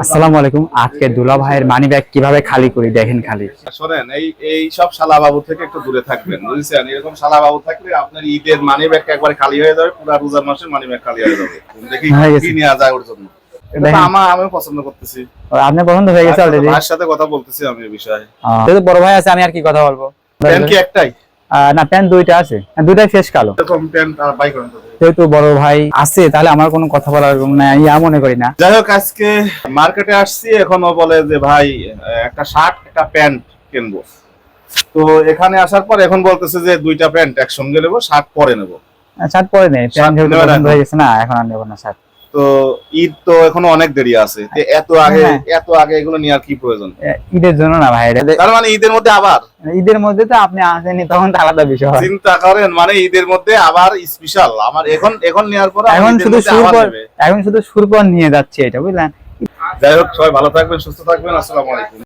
আসসালামু আলাইকুম। আজকে দুলা ভাইয়ের মানি ব্যাগ কিভাবে খালি করি দেখেন খালি। শোনেন, এই সব শালাবাবু থেকে একটু দূরে থাকবেন, বুঝছেন? এরকম শালাবাবু থাকলে আপনার ঈদের মানি ব্যাগ একবারে খালি হয়ে যাবে, পুরো রোজার মাসের মানি ব্যাগ খালি হয়ে যাবে। দেখি কি নেওয়া যায় ওর জন্য। আমি পছন্দ করতেছি। আপনি পছন্দ হয়ে গেছে অলরেডি? ভাইয়ের সাথে কথা বলতেছি আমি এই বিষয়ে। যেহেতু বড় ভাই আছে আমি আর কি কথা বলবো। প্যান্ট কি একটাই? না, প্যান্ট দুইটা আছে, দুইটাই ফেস কালো। এরকম প্যান্ট আর বাই করেন তো। যেহেতু বড় ভাই আছে তাহলে আমার কোনো কথা বলার ইয়া মনে করি না। যাই হোক, আজকে মার্কেটে আসছি, এখনো বলে যে ভাই একটা শার্ট একটা প্যান্ট কিনবো। তো এখানে আসার পর এখন বলতেছে যে দুইটা প্যান্ট একসঙ্গে নেবো, শার্ট পরে নেবো। শার্ট পরে নেই, প্যান্ট যেহেতু পছন্দ হয়ে গেছে না, এখন আর নেবো না শার্ট। তো ঈদ তো এখনো অনেক দেরি আছে, এত আগে এগুলো নেওয়ার কি প্রয়োজন? ঈদের জন্য না ভাই, তার মানে ঈদের মধ্যে আবার? ঈদের মধ্যে তো আপনি আসেনি, তখন তো আলাদা বিষয়। চিন্তা করেন, মানে ঈদের মধ্যে আবার স্পেশাল আমার এখন নেওয়ার পর এখন শুধু সুরপর নিয়ে যাচ্ছে এটা, বুঝলেন? যাই হোক, সবাই ভালো থাকবেন, সুস্থ থাকবেন। আসসালামু আলাইকুম।